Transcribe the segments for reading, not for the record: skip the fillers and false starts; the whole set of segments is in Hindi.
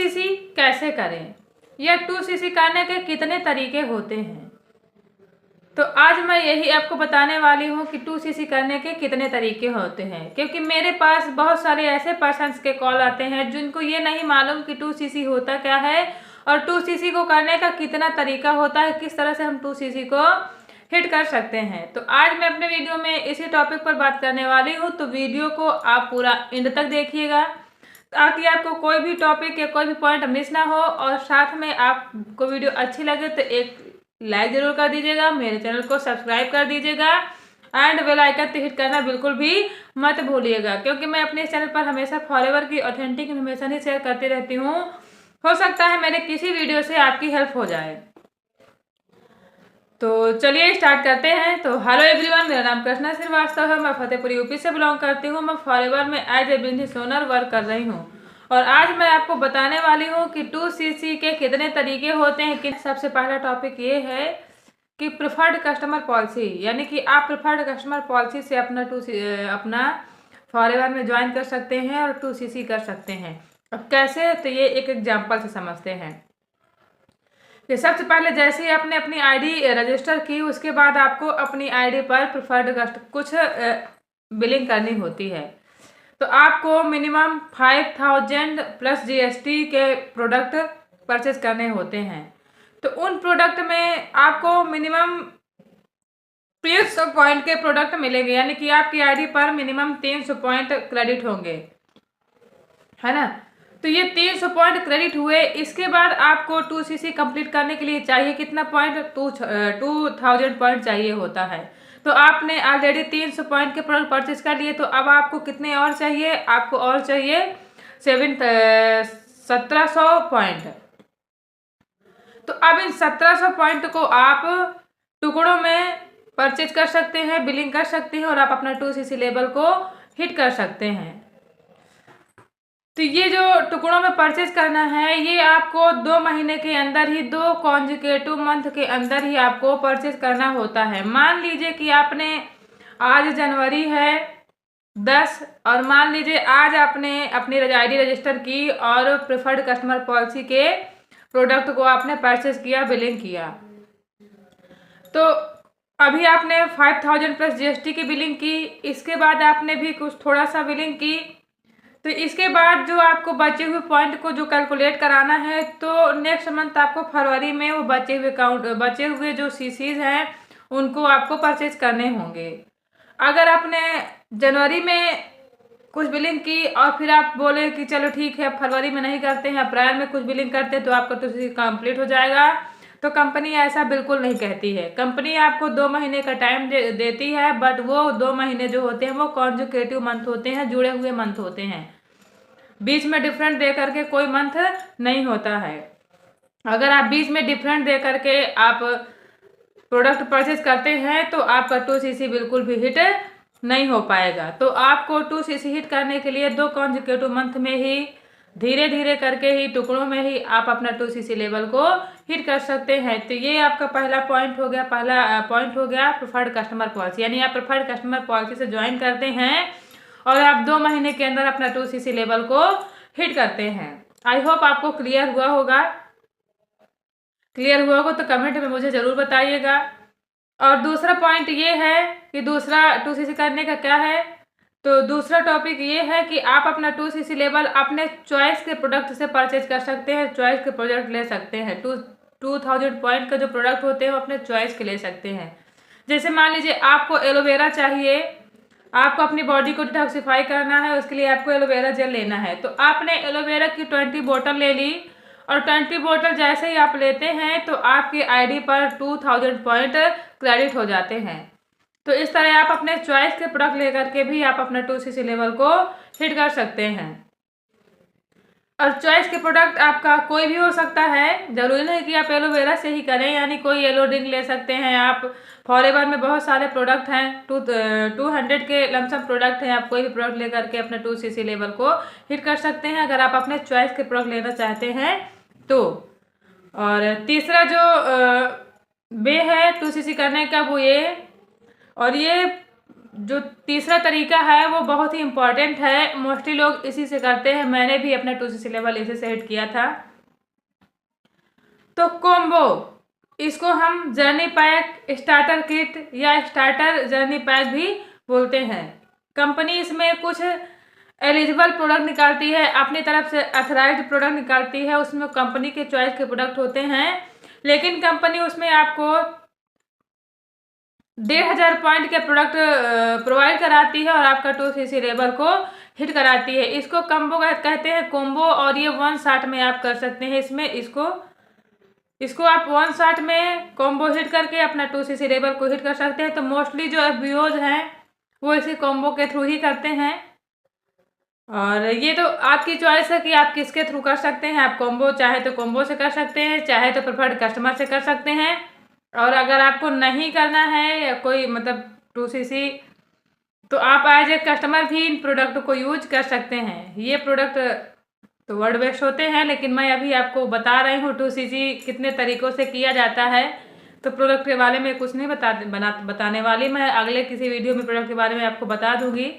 2cc कैसे करें या 2cc करने के कितने तरीके होते हैं। तो आज मैं यही आपको बताने वाली हूँ कि 2cc करने के कितने तरीके होते हैं, क्योंकि मेरे पास बहुत सारे ऐसे पर्सन्स के कॉल आते हैं जिनको ये नहीं मालूम कि 2cc होता क्या है और 2cc को करने का कितना तरीका होता है, किस तरह से हम 2cc को हिट कर सकते हैं। तो आज मैं अपने वीडियो में इसी टॉपिक पर बात करने वाली हूँ, तो वीडियो को आप पूरा एंड तक देखिएगा ताकि आपको कोई भी टॉपिक या कोई भी पॉइंट मिस ना हो। और साथ में आपको वीडियो अच्छी लगे तो एक लाइक जरूर कर दीजिएगा, मेरे चैनल को सब्सक्राइब कर दीजिएगा एंड बेल आइकन पे हिट करना बिल्कुल भी मत भूलिएगा, क्योंकि मैं अपने चैनल पर हमेशा फॉरएवर की ऑथेंटिक इन्फॉर्मेशन ही शेयर करती रहती हूँ। हो सकता है मेरे किसी वीडियो से आपकी हेल्प हो जाए। तो चलिए स्टार्ट करते हैं। तो हेलो एवरीवन, मेरा नाम कृष्णा श्रीवास्तव है, मैं फतेहपुर यूपी से बिलोंग करती हूँ। मैं फॉरएवर में as a business owner work कर रही हूँ और आज मैं आपको बताने वाली हूँ कि 2cc के कितने तरीके होते हैं। कि सबसे पहला टॉपिक ये है कि प्रिफर्ड कस्टमर पॉलिसी, यानी कि आप प्रिफर्ड कस्टमर पॉलिसी से अपना फॉरएवर में ज्वाइन कर सकते हैं और 2cc कर सकते हैं। अब कैसे, तो ये एक एग्जाम्पल से समझते हैं। ये सबसे पहले जैसे ही आपने अपनी आईडी रजिस्टर की, उसके बाद आपको अपनी आईडी पर प्रिफर्ड कुछ बिलिंग करनी होती है। तो आपको मिनिमम 5000 प्लस जीएसटी के प्रोडक्ट परचेज करने होते हैं। तो उन प्रोडक्ट में आपको मिनिमम 300 पॉइंट के प्रोडक्ट मिलेंगे, यानी कि आपकी आईडी पर मिनिमम 300 पॉइंट क्रेडिट होंगे, है ना। तो ये 300 पॉइंट क्रेडिट हुए। इसके बाद आपको 2cc कंप्लीट करने के लिए चाहिए कितना पॉइंट, 2000 पॉइंट चाहिए होता है। तो आपने ऑलरेडी 300 पॉइंट के प्रोडक्ट परचेज कर लिए, तो अब आपको कितने और चाहिए, आपको और चाहिए 1700 पॉइंट। तो अब इन 1700 पॉइंट को आप टुकड़ों में परचेज कर सकते हैं, बिलिंग कर सकते हैं और आप अपना 2cc लेवल को हिट कर सकते हैं। तो ये जो टुकड़ों में परचेज करना है, ये आपको 2 महीने के अंदर ही, 2 कॉन्जिक्यूटिव मंथ के अंदर ही आपको परचेज करना होता है। मान लीजिए कि आपने आज जनवरी है 10 और मान लीजिए आज आपने अपनी आईडी रजिस्टर की और प्रिफर्ड कस्टमर पॉलिसी के प्रोडक्ट को आपने परचेज किया, बिलिंग किया। तो अभी आपने 5000 प्लस जीएसटी की बिलिंग की, इसके बाद आपने भी कुछ थोड़ा सा बिलिंग की। तो इसके बाद जो आपको बचे हुए पॉइंट को जो कैलकुलेट कराना है, तो नेक्स्ट मंथ आपको फरवरी में वो बचे हुए जो सीसीज हैं उनको आपको परचेज करने होंगे। अगर आपने जनवरी में कुछ बिलिंग की और फिर आप बोले कि चलो ठीक है फरवरी में नहीं करते हैं, अप्रैल में कुछ बिलिंग करते हैं तो आपका तो कंप्लीट हो जाएगा, तो कंपनी ऐसा बिल्कुल नहीं कहती है। कंपनी आपको 2 महीने का टाइम देती है, बट वो 2 महीने जो होते हैं वो कॉन्जिक्यूटिव मंथ होते हैं, जुड़े हुए मंथ होते हैं। बीच में डिफरेंट दे करके कोई मंथ नहीं होता है। अगर आप बीच में डिफरेंट दे करके आप प्रोडक्ट परचेज करते हैं तो आपका 2cc बिल्कुल भी हिट नहीं हो पाएगा। तो आपको 2cc हिट करने के लिए 2 कॉन्जिक्यूटिव मंथ में ही, धीरे धीरे करके ही, टुकड़ों में ही आप अपना 2cc लेवल को हिट कर सकते हैं। तो ये आपका पहला पॉइंट हो गया प्रिफर्ड कस्टमर पॉलिसी, यानी आप प्रिफर्ड कस्टमर पॉलिसी से ज्वाइन करते हैं और आप 2 महीने के अंदर अपना 2cc लेवल को हिट करते हैं। आई होप आपको क्लियर हुआ होगा। तो कमेंट में मुझे ज़रूर बताइएगा। और दूसरा पॉइंट ये है कि दूसरा 2cc करने का क्या है, तो दूसरा टॉपिक ये है कि आप अपना 2cc लेवल अपने चॉइस के प्रोडक्ट से परचेज कर सकते हैं, चॉइस के प्रोडक्ट ले सकते हैं। 2000 पॉइंट का जो प्रोडक्ट होते हैं वो अपने चॉइस के ले सकते हैं। जैसे मान लीजिए आपको एलोवेरा चाहिए, आपको अपनी बॉडी को डिटॉक्सिफाई करना है, उसके लिए आपको एलोवेरा जेल लेना है। तो आपने एलोवेरा की 20 बोतल ले ली और 20 बोतल जैसे ही आप लेते हैं तो आपकी आईडी पर 2000 पॉइंट क्रेडिट हो जाते हैं। तो इस तरह आप अपने चॉइस के प्रोडक्ट लेकर के भी आप अपना 2cc लेवल को हिट कर सकते हैं। और चॉइस के प्रोडक्ट आपका कोई भी हो सकता है, जरूरी नहीं कि आप एलोवेरा से ही करें, यानी कोई येलो ड्रिंक ले सकते हैं आप। फॉरएवर में बहुत सारे प्रोडक्ट हैं, 200 के लमसम प्रोडक्ट हैं, आप कोई भी प्रोडक्ट लेकर के अपने 2cc लेवल को हिट कर सकते हैं अगर आप अपने चॉइस के प्रोडक्ट लेना चाहते हैं तो। और तीसरा जो वे है 2cc करने का वो ये, और ये जो तीसरा तरीका है वो बहुत ही इम्पोर्टेंट है, मोस्टली लोग इसी से करते हैं। मैंने भी अपना 2cc लेवल इसी से हिट किया था। तो कॉम्बो, इसको हम जर्नी पैक, स्टार्टर किट या स्टार्टर जर्नी पैक भी बोलते हैं। कंपनी इसमें कुछ एलिजिबल प्रोडक्ट निकालती है, अपनी तरफ से अथराइज्ड प्रोडक्ट निकालती है, उसमें कंपनी के चॉइस के प्रोडक्ट होते हैं, लेकिन कंपनी उसमें आपको 1500 पॉइंट के प्रोडक्ट प्रोवाइड कराती है और आपका 2cc लेवल को हिट कराती है। इसको कम्बो कहते हैं, कॉम्बो, और ये 1 शॉट में आप कर सकते हैं। इसमें इसको आप 1 शॉट में कॉम्बो हिट करके अपना 2cc लेवल को हिट कर सकते हैं। तो मोस्टली जो FBOs हैं वो इसी कॉम्बो के थ्रू ही करते हैं, और ये तो आपकी चॉइस है कि आप किसके थ्रू कर सकते हैं। आप कॉम्बो चाहे तो कॉम्बो से कर सकते हैं, चाहे तो प्रेफर्ड कस्टमर से कर सकते हैं। और अगर आपको नहीं करना है या कोई मतलब 2cc, तो आप एज ए कस्टमर भी इन प्रोडक्ट को यूज कर सकते हैं। ये प्रोडक्ट तो वर्ड बेस्ट होते हैं, लेकिन मैं अभी आपको बता रही हूँ 2cc कितने तरीक़ों से किया जाता है। तो प्रोडक्ट के बारे में कुछ नहीं बताने वाली मैं, अगले किसी वीडियो में प्रोडक्ट के बारे में आपको बता दूँगी।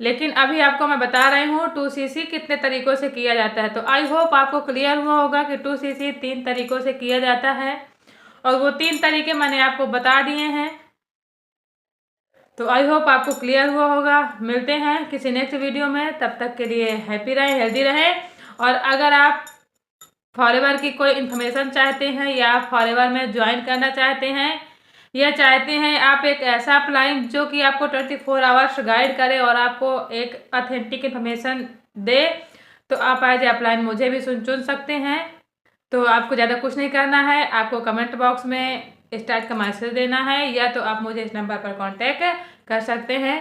लेकिन अभी आपको मैं बता रही हूँ 2cc कितने तरीक़ों से किया जाता है। तो आई होप आपको क्लियर हुआ होगा कि 2cc 3 तरीक़ों से किया जाता है, और वो 3 तरीके मैंने आपको बता दिए हैं। तो आई होप आपको क्लियर हुआ होगा। मिलते हैं किसी नेक्स्ट वीडियो में, तब तक के लिए हैप्पी रहें, हेल्दी रहें। और अगर आप फॉरएवर की कोई इन्फॉर्मेशन चाहते हैं या फॉरएवर में ज्वाइन करना चाहते हैं, या चाहते हैं आप एक ऐसा अपलाइन जो कि आपको 24 आवर्स गाइड करे और आपको एक ऑथेंटिक इन्फॉर्मेशन दे, तो आप एज ए अपलाइन मुझे भी चुन सकते हैं। तो आपको ज़्यादा कुछ नहीं करना है, आपको कमेंट बॉक्स में इस टाइप का मैसेज देना है, या तो आप मुझे इस नंबर पर कांटेक्ट कर सकते हैं।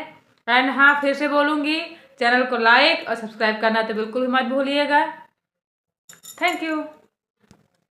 एंड हाँ, फिर से बोलूँगी, चैनल को लाइक और सब्सक्राइब करना तो बिल्कुल भी मत भूलिएगा। Thank you.